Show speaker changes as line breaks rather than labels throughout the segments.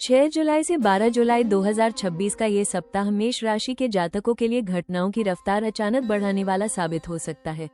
6 जुलाई से 12 जुलाई 2026 का ये सप्ताह मेष राशि के जातकों के लिए घटनाओं की रफ्तार अचानक बढ़ाने वाला साबित हो सकता है।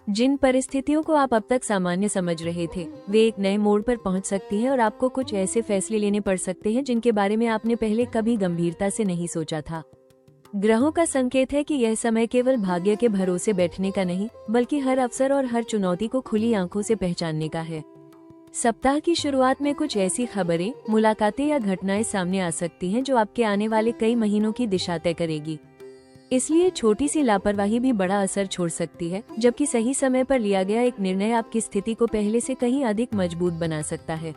जिन परिस्थितियों को आप अब तक सामान्य समझ रहे थे, वे एक नए मोड़ पर पहुंच सकती हैं और आपको कुछ ऐसे फैसले लेने पड़ सकते हैं जिनके बारे में आपने पहले कभी गंभीरता से नहीं सोचा था। ग्रहों का संकेत है कि यह समय केवल भाग्य के भरोसे बैठने का नहीं, बल्कि हर अवसर और हर चुनौती को खुली आंखों से पहचानने का है। सप्ताह की शुरुआत में कुछ ऐसी खबरें, मुलाकातें या घटनाएं सामने आ सकती हैं जो आपके आने वाले कई महीनों की दिशा तय करेगी। इसलिए छोटी सी लापरवाही भी बड़ा असर छोड़ सकती है, जबकि सही समय पर लिया गया एक निर्णय आपकी स्थिति को पहले से कहीं अधिक मजबूत बना सकता है।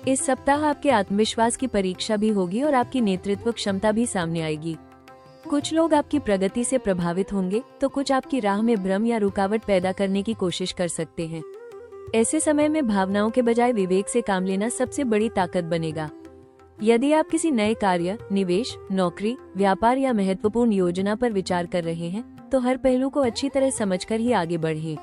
इस सप्ताह आपके आत्मविश्वास की परीक्षा भी होगी और आपकी नेतृत्व क्षमता भी सामने आएगी। कुछ लोग आपकी प्रगति से प्रभावित होंगे, तो कुछ आपकी राह में भ्रम या रुकावट पैदा करने की कोशिश कर सकते हैं। ऐसे समय में भावनाओं के बजाय विवेक से काम लेना सबसे बड़ी ताकत बनेगा। यदि आप किसी नए कार्य, निवेश, नौकरी, व्यापार या महत्वपूर्ण योजना पर विचार कर रहे हैं, तो हर पहलू को अच्छी तरह समझकर ही आगे बढ़ें।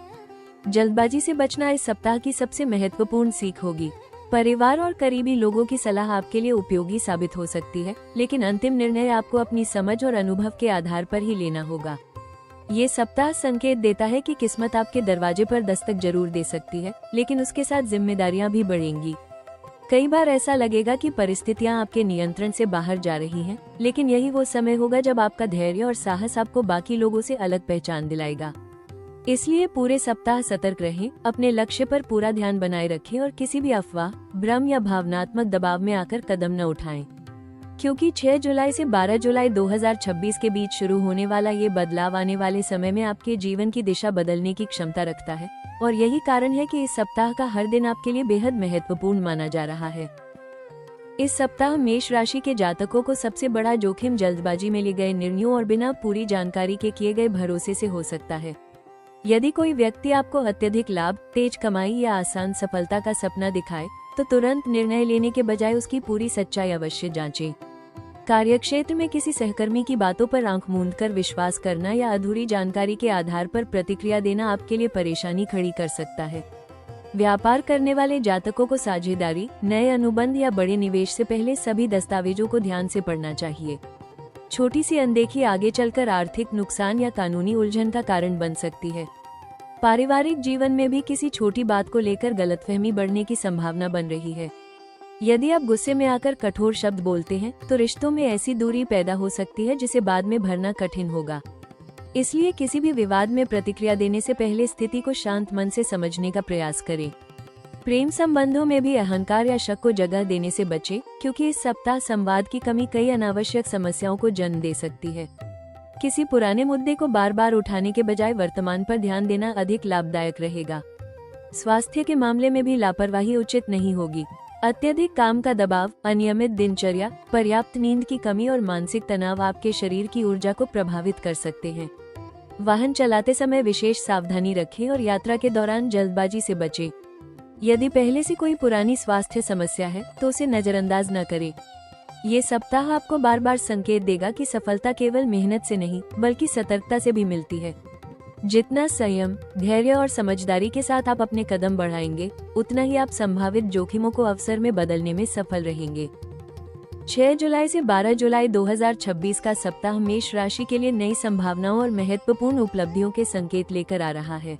जल्दबाजी से बचना इस सप्ताह की सबसे महत्वपूर्ण सीख होगी। परिवार और करीबी लोगों की सलाह आपके लिए उपयोगी साबित हो सकती है, लेकिन अंतिम निर्णय आपको अपनी समझ और अनुभव के आधार पर ही लेना होगा। ये सप्ताह संकेत देता है कि किस्मत आपके दरवाजे पर दस्तक जरूर दे सकती है, लेकिन उसके साथ जिम्मेदारियां भी बढ़ेंगी। कई बार ऐसा लगेगा कि परिस्थितियां आपके नियंत्रण से बाहर जा रही हैं, लेकिन यही वो समय होगा जब आपका धैर्य और साहस आपको बाकी लोगों से अलग पहचान दिलाएगा। इसलिए पूरे सप्ताह सतर्क रहें, अपने लक्ष्य पर पूरा ध्यान बनाए रखें और किसी भी अफवाह, भ्रम या भावनात्मक दबाव में आकर कदम न उठाएं। क्योंकि 6 जुलाई से 12 जुलाई 2026 के बीच शुरू होने वाला ये बदलाव आने वाले समय में आपके जीवन की दिशा बदलने की क्षमता रखता है, और यही कारण है कि इस सप्ताह का हर दिन आपके लिए बेहद महत्वपूर्ण माना जा रहा है। इस सप्ताह मेष राशि के जातकों को सबसे बड़ा जोखिम जल्दबाजी में लिए गए निर्णयों और बिना पूरी जानकारी के किए गए भरोसे से हो सकता है। यदि कोई व्यक्ति आपको अत्यधिक लाभ, तेज कमाई या आसान सफलता का सपना दिखाए, तो तुरंत निर्णय लेने के बजाय उसकी पूरी सच्चाई अवश्य जांचें। कार्यक्षेत्र में किसी सहकर्मी की बातों पर आंख मूंदकर विश्वास करना या अधूरी जानकारी के आधार पर प्रतिक्रिया देना आपके लिए परेशानी खड़ी कर सकता है। व्यापार करने वाले जातकों को साझेदारी, नए अनुबंध या बड़े निवेश से पहले सभी दस्तावेजों को ध्यान से पढ़ना चाहिए। छोटी सी अनदेखी आगे चलकर आर्थिक नुकसान या कानूनी उलझन का कारण बन सकती है। पारिवारिक जीवन में भी किसी छोटी बात को लेकर गलतफहमी बढ़ने की संभावना बन रही है। यदि आप गुस्से में आकर कठोर शब्द बोलते हैं, तो रिश्तों में ऐसी दूरी पैदा हो सकती है जिसे बाद में भरना कठिन होगा। इसलिए किसी भी विवाद में प्रतिक्रिया देने से पहले स्थिति को शांत मन से समझने का प्रयास करें। प्रेम संबंधों में भी अहंकार या शक को जगह देने से बचें, क्योंकि इस सप्ताह संवाद की कमी कई अनावश्यक समस्याओं को जन्म दे सकती है। किसी पुराने मुद्दे को बार बार उठाने के बजाय वर्तमान पर ध्यान देना अधिक लाभदायक रहेगा। स्वास्थ्य के मामले में भी लापरवाही उचित नहीं होगी। अत्यधिक काम का दबाव, अनियमित दिनचर्या, पर्याप्त नींद की कमी और मानसिक तनाव आपके शरीर की ऊर्जा को प्रभावित कर सकते हैं। वाहन चलाते समय विशेष सावधानी रखें और यात्रा के दौरान जल्दबाजी से बचें। यदि पहले से कोई पुरानी स्वास्थ्य समस्या है, तो उसे नजरअंदाज न करें। ये सप्ताह आपको बार बार संकेत देगा कि सफलता केवल मेहनत से नहीं, बल्कि सतर्कता से भी मिलती है। जितना संयम, धैर्य और समझदारी के साथ आप अपने कदम बढ़ाएंगे, उतना ही आप संभावित जोखिमों को अवसर में बदलने में सफल रहेंगे। 6 जुलाई से 12 जुलाई 2026 का सप्ताह मेष राशि के लिए नई संभावनाओं और महत्वपूर्ण उपलब्धियों के संकेत लेकर आ रहा है।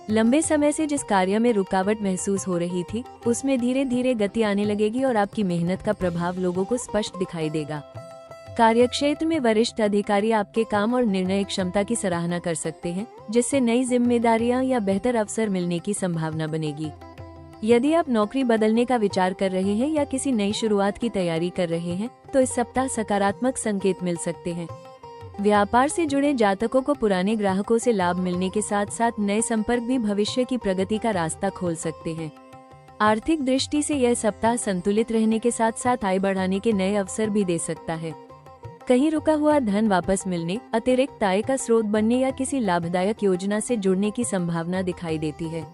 लंबे समय से जिस कार्य में रुकावट महसूस हो रही थी, उसमें धीरे धीरे गति आने लगेगी और आपकी मेहनत का प्रभाव लोगों को स्पष्ट दिखाई देगा। कार्यक्षेत्र में वरिष्ठ अधिकारी आपके काम और निर्णय क्षमता की सराहना कर सकते हैं, जिससे नई जिम्मेदारियां या बेहतर अवसर मिलने की संभावना बनेगी। यदि आप नौकरी बदलने का विचार कर रहे हैं या किसी नई शुरुआत की तैयारी कर रहे हैं, तो इस सप्ताह सकारात्मक संकेत मिल सकते हैं। व्यापार से जुड़े जातकों को पुराने ग्राहकों से लाभ मिलने के साथ साथ नए संपर्क भी भविष्य की प्रगति का रास्ता खोल सकते हैं। आर्थिक दृष्टि से यह सप्ताह संतुलित रहने के साथ साथ आय बढ़ाने के नए अवसर भी दे सकता है। कहीं रुका हुआ धन वापस मिलने, अतिरिक्त आय का स्रोत बनने या किसी लाभदायक योजना से जुड़ने की संभावना दिखाई देती है।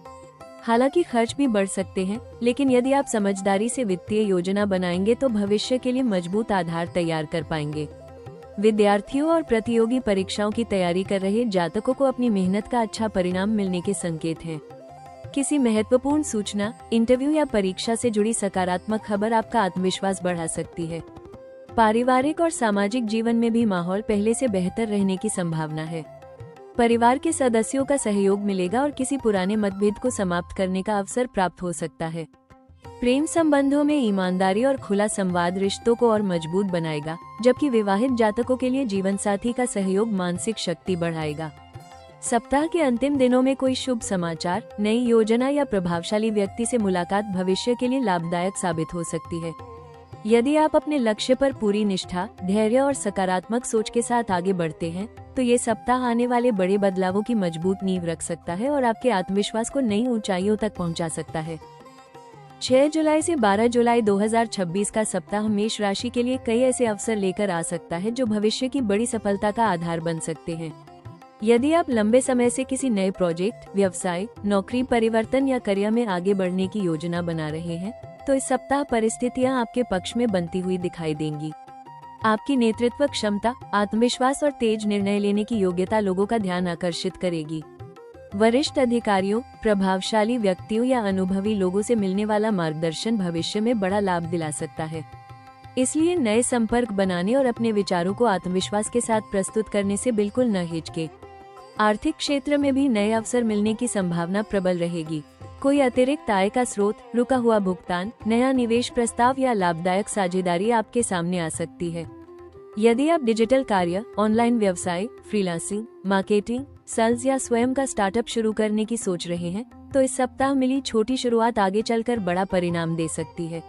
हालांकि खर्च भी बढ़ सकते हैं, लेकिन यदि आप समझदारी से वित्तीय योजना बनाएंगे तो भविष्य के लिए मजबूत आधार तैयार कर पाएंगे। विद्यार्थियों और प्रतियोगी परीक्षाओं की तैयारी कर रहे जातकों को अपनी मेहनत का अच्छा परिणाम मिलने के संकेत हैं। किसी महत्वपूर्ण सूचना, इंटरव्यू या परीक्षा से जुड़ी सकारात्मक खबर आपका आत्मविश्वास बढ़ा सकती है। पारिवारिक और सामाजिक जीवन में भी माहौल पहले से बेहतर रहने की संभावना है। परिवार के सदस्यों का सहयोग मिलेगा और किसी पुराने मतभेद को समाप्त करने का अवसर प्राप्त हो सकता है। प्रेम संबंधों में ईमानदारी और खुला संवाद रिश्तों को और मजबूत बनाएगा, जबकि विवाहित जातकों के लिए जीवनसाथी का सहयोग मानसिक शक्ति बढ़ाएगा। सप्ताह के अंतिम दिनों में कोई शुभ समाचार, नई योजना या प्रभावशाली व्यक्ति से मुलाकात भविष्य के लिए लाभदायक साबित हो सकती है। यदि आप अपने लक्ष्य पर पूरी निष्ठा, धैर्य और सकारात्मक सोच के साथ आगे बढ़ते हैं, तो ये सप्ताह आने वाले बड़े बदलावों की मजबूत नींव रख सकता है और आपके आत्मविश्वास को नई ऊंचाइयों तक पहुंचा सकता है। 6 जुलाई से 12 जुलाई 2026 का सप्ताह मेष राशि के लिए कई ऐसे अवसर लेकर आ सकता है जो भविष्य की बड़ी सफलता का आधार बन सकते हैं। यदि आप लंबे समय से किसी नए प्रोजेक्ट, व्यवसाय, नौकरी परिवर्तन या करियर में आगे बढ़ने की योजना बना रहे हैं, तो इस सप्ताह परिस्थितियां आपके पक्ष में बनती हुई दिखाई देंगी। आपकी नेतृत्व क्षमता, आत्मविश्वास और तेज निर्णय लेने की योग्यता लोगों का ध्यान आकर्षित करेगी। वरिष्ठ अधिकारियों, प्रभावशाली व्यक्तियों या अनुभवी लोगों से मिलने वाला मार्गदर्शन भविष्य में बड़ा लाभ दिला सकता है। इसलिए नए संपर्क बनाने और अपने विचारों को आत्मविश्वास के साथ प्रस्तुत करने से बिल्कुल न हिचके। आर्थिक क्षेत्र में भी नए अवसर मिलने की संभावना प्रबल रहेगी। कोई अतिरिक्त आय का स्रोत, रुका हुआ भुगतान, नया निवेश प्रस्ताव या लाभदायक साझेदारी आपके सामने आ सकती है। यदि आप डिजिटल कार्य, ऑनलाइन व्यवसाय, फ्रीलांसिंग, मार्केटिंग, सेल्स या स्वयं का स्टार्टअप शुरू करने की सोच रहे हैं, तो इस सप्ताह मिली छोटी शुरुआत आगे चलकर बड़ा परिणाम दे सकती है।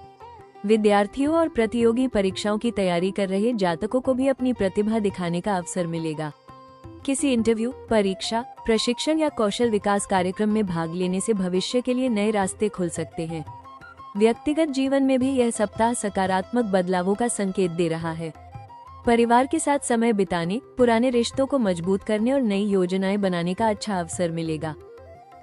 विद्यार्थियों और प्रतियोगी परीक्षाओं की तैयारी कर रहे जातकों को भी अपनी प्रतिभा दिखाने का अवसर मिलेगा। किसी इंटरव्यू, परीक्षा, प्रशिक्षण या कौशल विकास कार्यक्रम में भाग लेने से भविष्य के लिए नए रास्ते खुल सकते हैं। व्यक्तिगत जीवन में भी यह सप्ताह सकारात्मक बदलावों का संकेत दे रहा है। परिवार के साथ समय बिताने, पुराने रिश्तों को मजबूत करने और नई योजनाएं बनाने का अच्छा अवसर मिलेगा।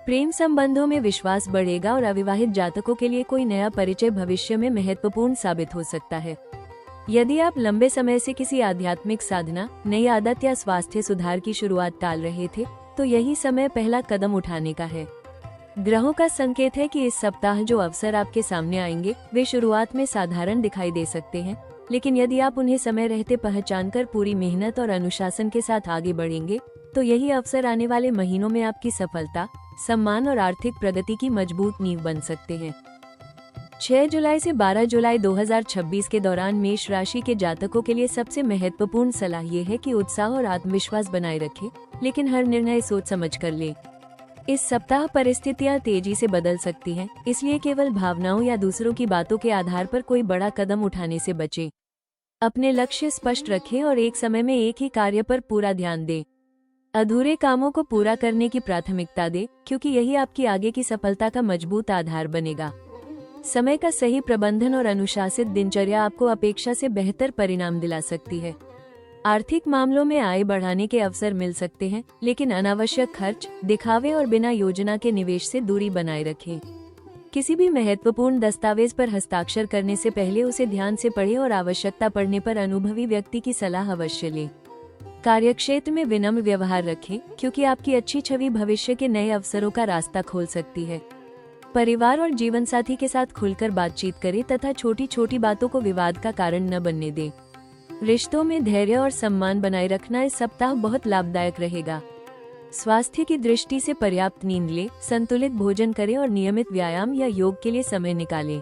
प्रेम संबंधों में विश्वास बढ़ेगा और अविवाहित जातकों के लिए कोई नया परिचय भविष्य में महत्वपूर्ण साबित हो सकता है। यदि आप लंबे समय से किसी आध्यात्मिक साधना, नई आदत या स्वास्थ्य सुधार की शुरुआत टाल रहे थे, तो यही समय पहला कदम उठाने का है। ग्रहों का संकेत है कि इस सप्ताह जो अवसर आपके सामने आएंगे, वे शुरुआत में साधारण दिखाई दे सकते हैं, लेकिन यदि आप उन्हें समय रहते पहचानकर पूरी मेहनत और अनुशासन के साथ आगे बढ़ेंगे, तो यही अवसर आने वाले महीनों में आपकी सफलता, सम्मान और आर्थिक प्रगति की मजबूत नींव बन सकते हैं। 6 जुलाई से 12 जुलाई 2026 के दौरान मेष राशि के जातकों के लिए सबसे महत्वपूर्ण सलाह ये है कि उत्साह और आत्मविश्वास बनाए रखें, लेकिन हर निर्णय सोच समझ कर लें। इस सप्ताह परिस्थितियां तेजी से बदल सकती हैं, इसलिए केवल भावनाओं या दूसरों की बातों के आधार पर कोई बड़ा कदम उठाने से बचें। अपने लक्ष्य स्पष्ट रखें और एक समय में एक ही कार्य पर पूरा ध्यान दें। अधूरे कामों को पूरा करने की प्राथमिकता दें, क्योंकि यही आपकी आगे की सफलता का मजबूत आधार बनेगा। समय का सही प्रबंधन और अनुशासित दिनचर्या आपको अपेक्षा से बेहतर परिणाम दिला सकती है। आर्थिक मामलों में आय बढ़ाने के अवसर मिल सकते हैं, लेकिन अनावश्यक खर्च, दिखावे और बिना योजना के निवेश से दूरी बनाए रखें। किसी भी महत्वपूर्ण दस्तावेज पर हस्ताक्षर करने से पहले उसे ध्यान से पढ़ें और आवश्यकता पड़ने पर अनुभवी व्यक्ति की सलाह अवश्य लें। कार्यक्षेत्र में विनम्र व्यवहार रखें, क्योंकि आपकी अच्छी छवि भविष्य के नए अवसरों का रास्ता खोल सकती है। परिवार और जीवनसाथी के साथ खुलकर बातचीत करें तथा छोटी छोटी बातों को विवाद का कारण न बनने दें। रिश्तों में धैर्य और सम्मान बनाए रखना इस सप्ताह बहुत लाभदायक रहेगा। स्वास्थ्य की दृष्टि से पर्याप्त नींद लें, संतुलित भोजन करें और नियमित व्यायाम या योग के लिए समय निकालें।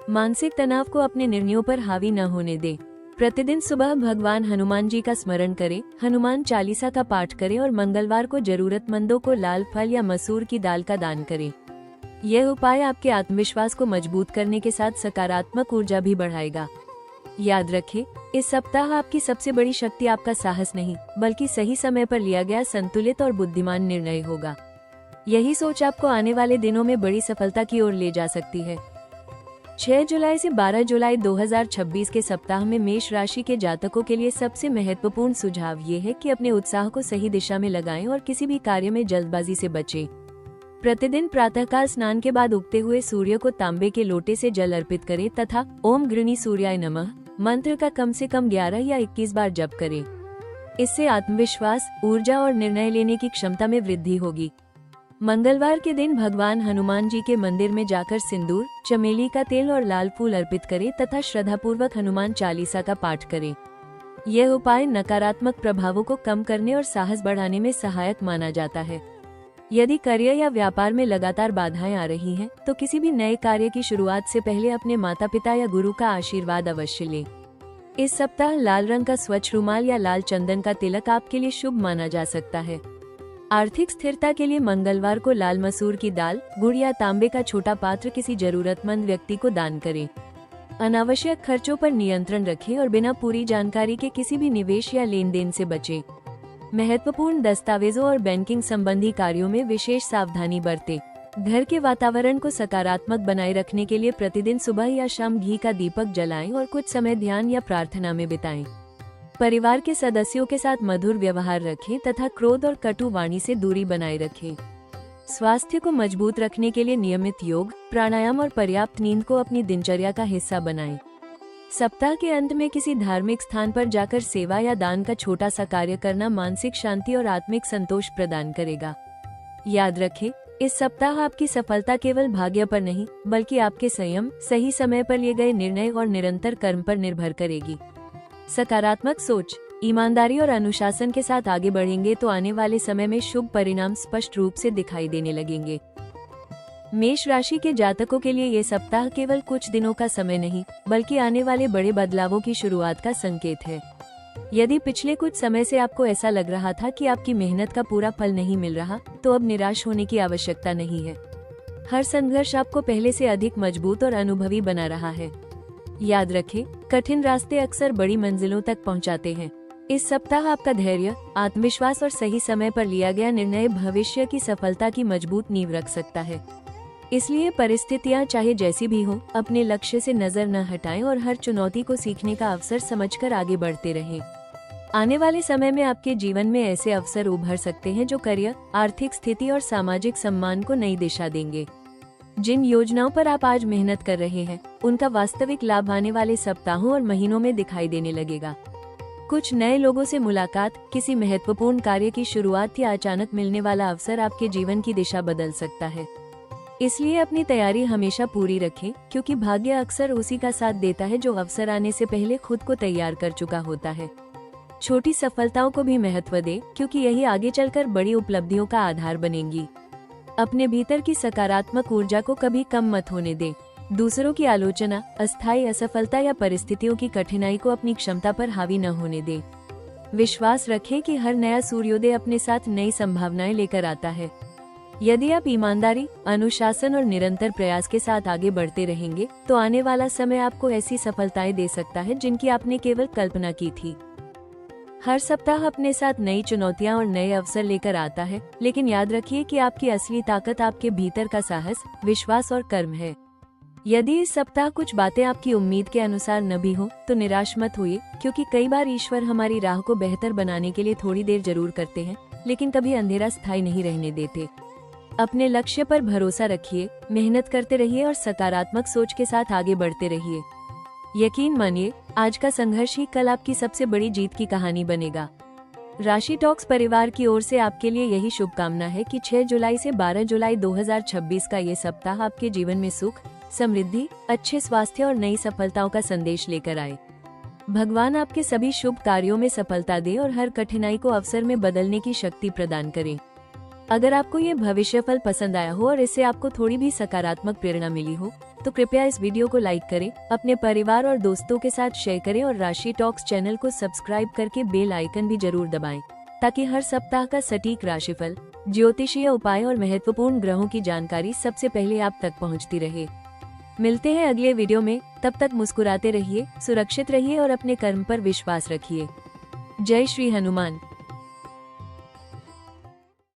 मानसिक तनाव को अपने निर्णयों पर हावी न होने दें। प्रतिदिन सुबह भगवान हनुमान जी का स्मरण करें, हनुमान चालीसा का पाठ करें और मंगलवार को जरूरतमंदों को लाल फल या मसूर की दाल का दान करें। यह उपाय आपके आत्मविश्वास को मजबूत करने के साथ सकारात्मक ऊर्जा भी बढ़ाएगा। याद रखें, इस सप्ताह आपकी सबसे बड़ी शक्ति आपका साहस नहीं, बल्कि सही समय पर लिया गया संतुलित और बुद्धिमान निर्णय होगा। यही सोच आपको आने वाले दिनों में बड़ी सफलता की ओर ले जा सकती है। 6 जुलाई से 12 जुलाई 2026 के सप्ताह में मेष राशि के जातकों के लिए सबसे महत्वपूर्ण सुझाव ये है कि अपने उत्साह को सही दिशा में लगाएं और किसी भी कार्य में जल्दबाजी से बचें। प्रतिदिन प्रातःकाल स्नान के बाद उगते हुए सूर्य को तांबे के लोटे से जल अर्पित करें तथा ओम गृणी सूर्याय नमः मंत्र का कम से कम 11 या 21 बार जप करें। इससे आत्मविश्वास, ऊर्जा और निर्णय लेने की क्षमता में वृद्धि होगी। मंगलवार के दिन भगवान हनुमान जी के मंदिर में जाकर सिंदूर, चमेली का तेल और लाल फूल अर्पित करें तथा श्रद्धापूर्वक हनुमान चालीसा का पाठ करें। यह उपाय नकारात्मक प्रभावों को कम करने और साहस बढ़ाने में सहायक माना जाता है। यदि कार्य या व्यापार में लगातार बाधाएं आ रही हैं, तो किसी भी नए कार्य की शुरुआत से पहले अपने माता पिता या गुरु का आशीर्वाद अवश्य लें। इस सप्ताह लाल रंग का स्वच्छ रुमाल या लाल चंदन का तिलक आपके लिए शुभ माना जा सकता है। आर्थिक स्थिरता के लिए मंगलवार को लाल मसूर की दाल, गुड़ या तांबे का छोटा पात्र किसी जरूरतमंद व्यक्ति को दान करें। अनावश्यक खर्चों पर नियंत्रण रखें और बिना पूरी जानकारी के किसी भी निवेश या लेन देन से बचें। महत्वपूर्ण दस्तावेजों और बैंकिंग संबंधी कार्यों में विशेष सावधानी बरतें। घर के वातावरण को सकारात्मक बनाए रखने के लिए प्रतिदिन सुबह या शाम घी का दीपक जलाएं और कुछ समय ध्यान या प्रार्थना में बिताएं। परिवार के सदस्यों के साथ मधुर व्यवहार रखें तथा क्रोध और कटु वाणी से दूरी बनाए रखें। स्वास्थ्य को मजबूत रखने के लिए नियमित योग, प्राणायाम और पर्याप्त नींद को अपनी दिनचर्या का हिस्सा बनाएं। सप्ताह के अंत में किसी धार्मिक स्थान पर जाकर सेवा या दान का छोटा सा कार्य करना मानसिक शांति और आत्मिक संतोष प्रदान करेगा। याद रखें, इस सप्ताह आपकी सफलता केवल भाग्य पर नहीं, बल्कि आपके संयम, सही समय पर लिए गए निर्णय और निरंतर कर्म पर निर्भर करेगी। सकारात्मक सोच, ईमानदारी और अनुशासन के साथ आगे बढ़ेंगे तो आने वाले समय में शुभ परिणाम स्पष्ट रूप से दिखाई देने लगेंगे। मेष राशि के जातकों के लिए ये सप्ताह केवल कुछ दिनों का समय नहीं, बल्कि आने वाले बड़े बदलावों की शुरुआत का संकेत है। यदि पिछले कुछ समय से आपको ऐसा लग रहा था कि आपकी मेहनत का पूरा फल नहीं मिल रहा, तो अब निराश होने की आवश्यकता नहीं है। हर संघर्ष आपको पहले से अधिक मजबूत और अनुभवी बना रहा है। याद रखें, कठिन रास्ते अक्सर बड़ी मंजिलों तक पहुंचाते हैं। इस सप्ताह आपका धैर्य, आत्मविश्वास और सही समय पर लिया गया निर्णय भविष्य की सफलता की मजबूत नींव रख सकता है। इसलिए परिस्थितियां चाहे जैसी भी हो, अपने लक्ष्य से नजर न हटाएं और हर चुनौती को सीखने का अवसर समझकर आगे बढ़ते रहें। आने वाले समय में आपके जीवन में ऐसे अवसर उभर सकते हैं जो करियर, आर्थिक स्थिति और सामाजिक सम्मान को नई दिशा देंगे। जिन योजनाओं पर आप आज मेहनत कर रहे हैं, उनका वास्तविक लाभ आने वाले सप्ताहों और महीनों में दिखाई देने लगेगा। कुछ नए लोगों से मुलाकात, किसी महत्वपूर्ण कार्य की शुरुआत या अचानक मिलने वाला अवसर आपके जीवन की दिशा बदल सकता है। इसलिए अपनी तैयारी हमेशा पूरी रखें, क्योंकि भाग्य अक्सर उसी का साथ देता है जो अवसर आने से पहले खुद को तैयार कर चुका होता है। छोटी सफलताओं को भी महत्व दें, क्योंकि यही आगे चलकर बड़ी उपलब्धियों का आधार बनेंगी। अपने भीतर की सकारात्मक ऊर्जा को कभी कम मत होने दें। दूसरों की आलोचना, अस्थायी असफलता या परिस्थितियों की कठिनाई को अपनी क्षमता पर हावी न होने दें। विश्वास रखें कि हर नया सूर्योदय अपने साथ नई संभावनाएं लेकर आता है। यदि आप ईमानदारी, अनुशासन और निरंतर प्रयास के साथ आगे बढ़ते रहेंगे, तो आने वाला समय आपको ऐसी सफलताएं दे सकता है जिनकी आपने केवल कल्पना की थी। हर सप्ताह अपने साथ नई चुनौतियां और नए अवसर लेकर आता है, लेकिन याद रखिए कि आपकी असली ताकत आपके भीतर का साहस, विश्वास और कर्म है। यदि इस सप्ताह कुछ बातें आपकी उम्मीद के अनुसार न भी हो, तो निराश मत होइए, क्योंकि कई बार ईश्वर हमारी राह को बेहतर बनाने के लिए थोड़ी देर जरूर करते हैं, लेकिन कभी अंधेरा स्थायी नहीं रहने देते। अपने लक्ष्य पर भरोसा रखिए, मेहनत करते रहिए और सकारात्मक सोच के साथ आगे बढ़ते रहिए। यकीन मानिए, आज का संघर्ष ही कल आपकी सबसे बड़ी जीत की कहानी बनेगा। राशि टॉक्स परिवार की ओर से आपके लिए यही शुभकामना है कि 6 जुलाई से 12 जुलाई 2026 का ये सप्ताह आपके जीवन में सुख, समृद्धि, अच्छे स्वास्थ्य और नई सफलताओं का संदेश लेकर आए। भगवान आपके सभी शुभ कार्यों में सफलता दे और हर कठिनाई को अवसर में बदलने की शक्ति प्रदान करें। अगर आपको ये भविष्यफल पसंद आया हो और इससे आपको थोड़ी भी सकारात्मक प्रेरणा मिली हो, तो कृपया इस वीडियो को लाइक करें, अपने परिवार और दोस्तों के साथ शेयर करें और राशि टॉक्स चैनल को सब्सक्राइब करके बेल आइकन भी जरूर दबाएं, ताकि हर सप्ताह का सटीक राशिफल, ज्योतिषीय उपाय और महत्वपूर्ण ग्रहों की जानकारी सबसे पहले आप तक पहुंचती रहे। मिलते हैं अगले वीडियो में, तब तक मुस्कुराते रहिए, सुरक्षित रहिए और अपने कर्म पर विश्वास रखिए। जय श्री हनुमान।